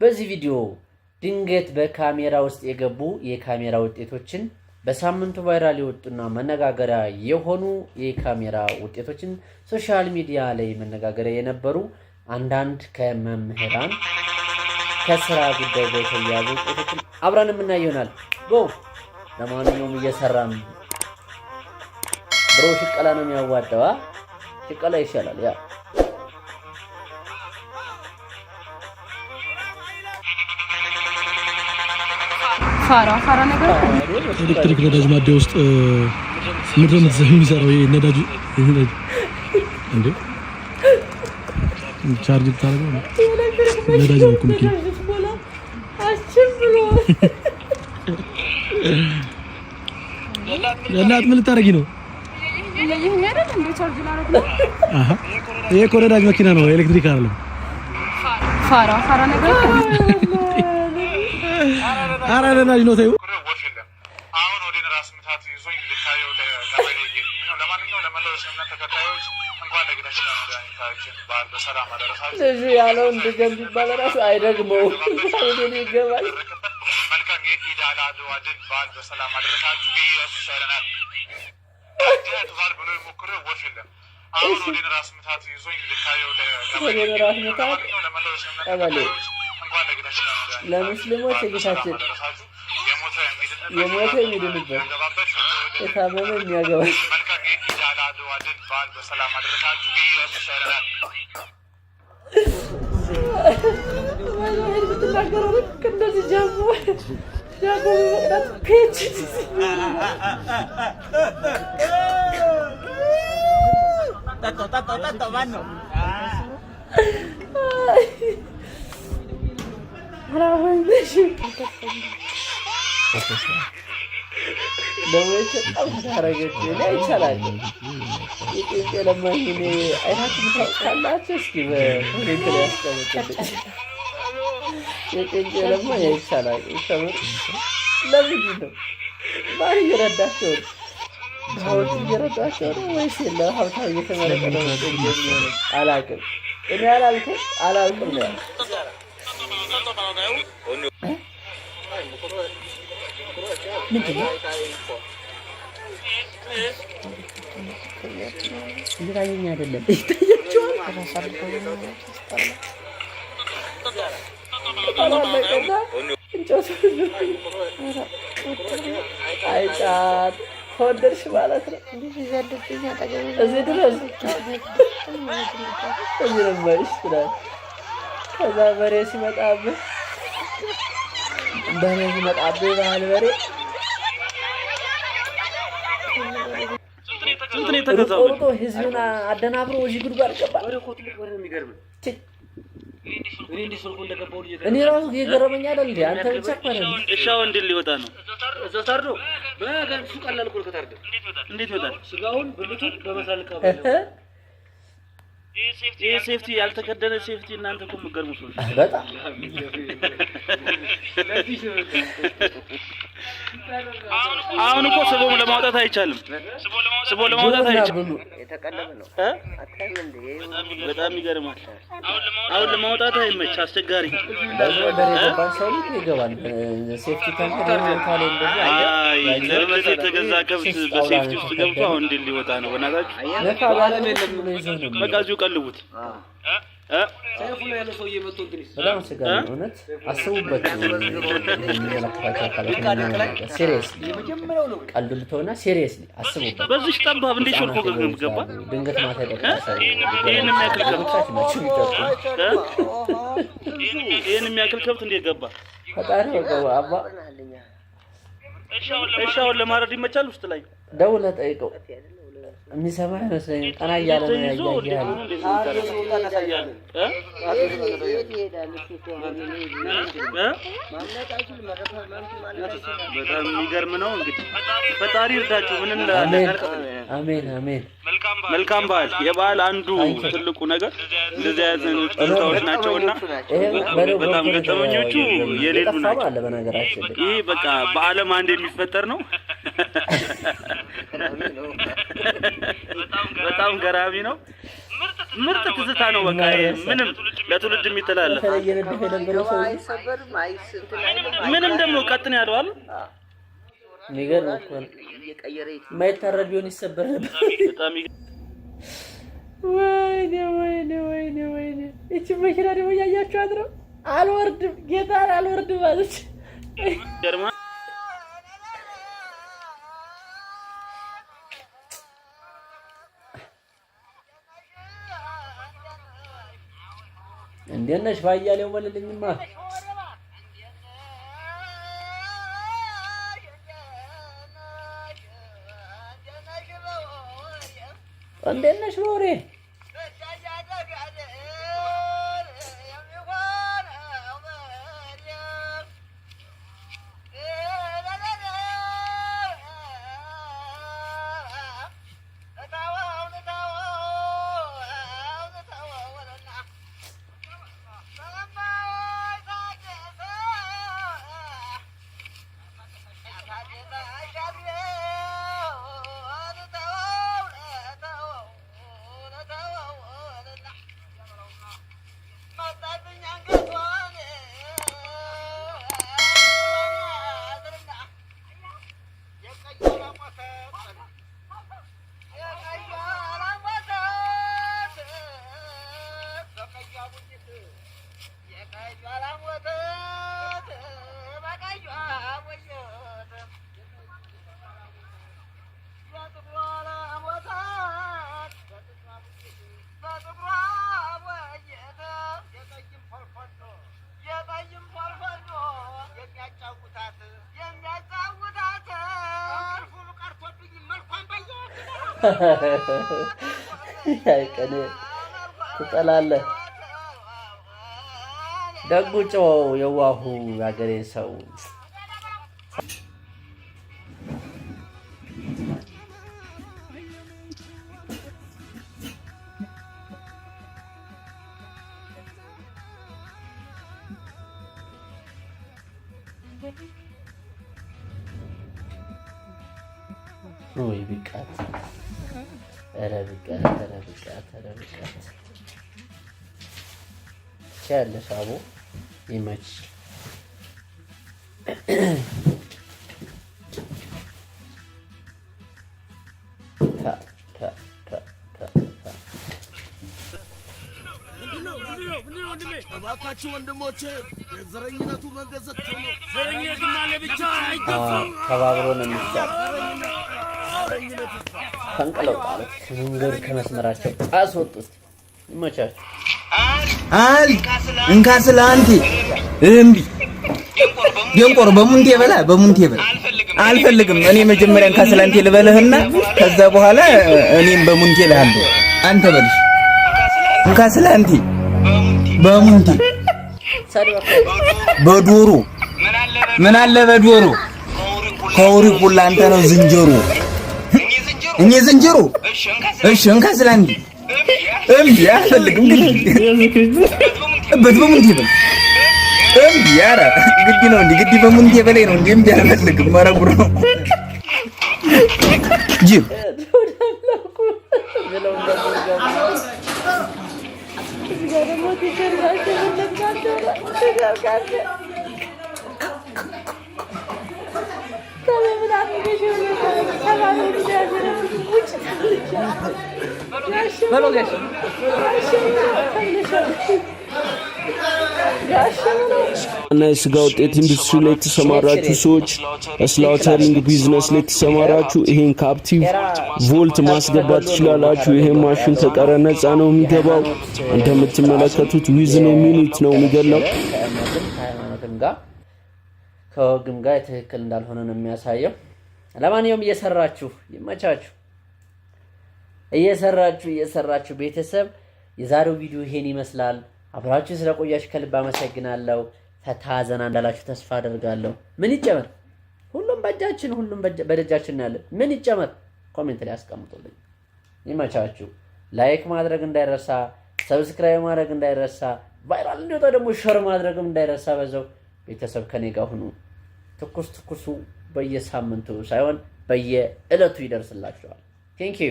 በዚህ ቪዲዮ ድንገት በካሜራ ውስጥ የገቡ የካሜራ ውጤቶችን በሳምንቱ ቫይራል የወጡና መነጋገሪያ የሆኑ የካሜራ ውጤቶችን ሶሻል ሚዲያ ላይ መነጋገሪያ የነበሩ አንዳንድ ከመምህራን ከስራ ጉዳይ ጋር የተያያዙ ውጤቶችን አብረን የምናየው ይሆናል። ጎ ለማንኛውም እየሰራን ብሮ ሽቀላ ነው የሚያዋጣው። ሽቀላ ይሻላል ያ ፋራ ነገር ኤሌክትሪክ ነዳጅ ማደያ ውስጥ ምንድነው የሚሰራው? ይሄ ነዳጅ እንዴ ቻርጅ ታደርገው ነዳጅ ነው ኩምኪ አችብሎ ለላት ምን ልታረጊ ነው? ይሄ ነዳጅ እንዴ ቻርጅ ላደርግ ነው? አሃ ይሄ እኮ ነዳጅ መኪና ነው፣ ኤሌክትሪክ አይደለም። ፋራ ነገር አረ ነዳጅ ነው ተይው። አሁን ወዲን ራስ ምታት ይዞኝ ልታየው ለቀበሌ ነው። ለማንኛውም ለመላው እስልምና ተከታዮች እንኳን ለጌታችን ለመድኃኒታችን በዓል በሰላም አደረሳችሁ። እዚህ ያለው እንደገና ቢባል ራሱ አይደግመው ወዴን ይገባል። መልካም የኢድ አል አድዋ ድል በዓል በሰላም አደረሳችሁ። ኢየሱስ ይረናል። ተዛር ብሎ ሞክሮ ወሽለም አሁን ወዲን ራስ ምታት ይዞኝ ልታየው ለቀበሌ ነው። ለመላው እስልምና ተከታዮች እንኳን ለጌታችን ለሙስሊሞች የጌታችን የሞተ የሚድንበት የታመመ የሚያገባ መልካም የኢድ አል አድዋ ድል በዓል በሰላም አደረሳችሁ። ኢየሱስ ይረናል። ብትናገረው ልክ እንደዚህ ጃቦ በመቅዳት ፔች ጠጣው ማን ነው? ለሞች በጣም ታረገች ላይ ይቻላል። የቄንጤ ለማኝ እኔ አይናችን ታውቃላችሁ። እስኪ በሁኔታ ላይ ያስቀምጥልኝ። የቄንጤ ለማኝ ይቻላል። ተምር ለምንድን ነው ማን እየረዳቸው ነው? ሀውት እየረዳቸው ነው ወይስ የለ ሀብታም እየተመረቀ ነው? አላውቅም እኔ አላልኩም ነው ምንድነው? ይታየኝ አይደለም ይታያችኋል። አይጣት ተወደድሽ ማለት ነው። እዚህ ድረስ እዚህ ነበርሽ ትላለህ። ከዛ በሬ ሲመጣብህ በሬ ሲመጣብህ ባህል በሬ ስንት ነው የተገዛው? ቆርጦ ህዝቡን አደናብሮ ወጂ ጉድጓድ ገባ። እኔ ራሱ የገረመኝ አይደል እንዴ? አንተ ብቻ አይደል? እሻው እንዴት ሊወጣ ነው? እዛ ታርዶ በገንሱ ቀላል እኮ ከታርደ እንዴት ይወጣል? ስጋውን ብልቱን በመሳልካ ይሄ ሴፍቲ ያልተከደነ ሴፍቲ እናንተ እኮ የምትገርሙ ሰዎች በጣም አሁን እኮ ስቦ ለማውጣት አይቻልም። ስቦ ለማውጣት አይቻልም። የተቀለበ ነው። አታይም እንዴ? በጣም ይገርማል። አሁን ለማውጣት አይመች፣ አስቸጋሪ ሰው ይገባል። ሴፍቲ ካለ እንደዚህ አይ ለምን የተገዛ ከብት በሴፍቲ ውስጥ ገብቶ አሁን እንዴት ሊወጣ ነው? በእናታችሁ በቃ እዚሁ ቀልቡት። ሰይፉ ነው ያለው ሰውዬ መጥቶ እንግዲህ በጣም አስቸጋሪ ነው። እውነት አስቡበት። የሚመለከታቸው አካላት ሲሪየስሊ የመጀመሪያው ነው። ቀልዱ ልተውና ሲሪየስሊ አስቡበት። በዚህ ጠባብ እንዴት ሾልኮ ገባ? ድንገት ማታ ይደርሳል። ይሄን የሚያክል ከብት እንዴት ገባ? ፈጣሪ ወቀው አባ እሻውን ለማረድ ይመቻል። ውስጥ ላይ ደውለህ ጠይቀው። የሚሰማ አይመስለኝም። ቀና እያለ ነው ያያያል። በጣም የሚገርም ነው። እንግዲህ ፈጣሪ ይርዳችሁ። ምን አሜን አሜን። መልካም በዓል። የበዓል አንዱ ትልቁ ነገር እንደዚህ አይነት ጨዋታዎች ናቸውና በጣም ገጠመኞቹ የሌሉ ናቸው። ይሄ በቃ በዓለም አንድ የሚፈጠር ነው። በጣም ገራሚ ነው። ምርጥ ትዝታ ነው። በቃ ምንም ለትውልድ የሚተላለፍ ምንም ደግሞ ቀጥን ያለው አይደል? የሚገርም እኮ ነው። የማይታረድ ቢሆን ይሰበር ነበር። በጣም ወይኔ እቺ መኪና ደግሞ ያያችኋት ነው። አልወርድም ጌታን አልወርድም አለች። ገርማ እንዴት ነሽ ባያሌው በልልኝማ። እንዴት ነሽ በወሬ ያይቀኔ ትጠላለህ። ደጉ ጨው የዋሁ ያገሬ ሰው ወይ ቢቃት ኧረ ቢቃት ያለሽ አቦ ይመች እባካችሁ ወንድሞቼ የዘረኝነቱ መንገዘት ነው። ዘረኝነቱና ለብቻ አይደለም ተባብሮ ነው የሚሻል። ፈንቅለው ጣሉት ከመንገዱ ከመስመራቸው አስወጡት። ይመቻችሁ። እንካ ስለ አንቲ እምቢ የንቆር በሙንቴ በላ አልፈልግም። እኔ መጀመሪያ እንካ ስለ አንቲ ልበልህና ከዛ በኋላ እኔም በሙንቴ ልሃለሁ። አንተ በልሽ እንካ ስለ አንቲ በሙንቴ በዶሮ ምን አለ በዶሮ ከውሪ ሁላ አንተ ነው ዝንጀሮ እኔ ዝንጀሮ እሺ እንካ ስለ አንቲ እምቢ አልፈልግም። በሙንቴ በል እምቢ ኧረ ግድ ነው እንዴ? ግድ በሙንቴ በላይ ነው እንዴ? እምቢ አልፈልግም። መረጉር ነው ጅብ እና የስጋ ውጤት ኢንዱስትሪ ላይ የተሰማራችሁ ሰዎች ስላውተሪንግ ቢዝነስ ላይ የተሰማራችሁ ይሄን ካፕቲቭ ቮልት ማስገባት ትችላላችሁ። ይሄ ማሽን ከቀረጥ ነፃ ነው የሚገባው። እንደምትመለከቱት ዊዝ ነው ሚኒት ነው የሚገላው። ከሃይማኖትም ጋር ከወግም ጋር ትክክል እንዳልሆነ ነው የሚያሳየው። ለማንኛውም እየሰራችሁ ይመቻችሁ። እየሰራችሁ ቤተሰብ የዛሬው ቪዲዮ ይሄን ይመስላል። አብራችሁ ስለቆያችሁ ከልብ አመሰግናለሁ። ፈታ ዘና እንዳላችሁ ተስፋ አደርጋለሁ። ምን ይጨመር? ሁሉም በደጃችን ያለ ምን ይጨመር? ኮሜንት ላይ አስቀምጡልኝ። ይመቻችሁ። ላይክ ማድረግ እንዳይረሳ፣ ሰብስክራይብ ማድረግ እንዳይረሳ፣ ቫይራል እንዲወጣ ደግሞ ሼር ማድረግም እንዳይረሳ። በዛው ቤተሰብ ከኔ ጋር ሁኑ። ትኩሱ በየሳምንቱ ሳይሆን በየዕለቱ ይደርስላችኋል። ቴንክ ዩ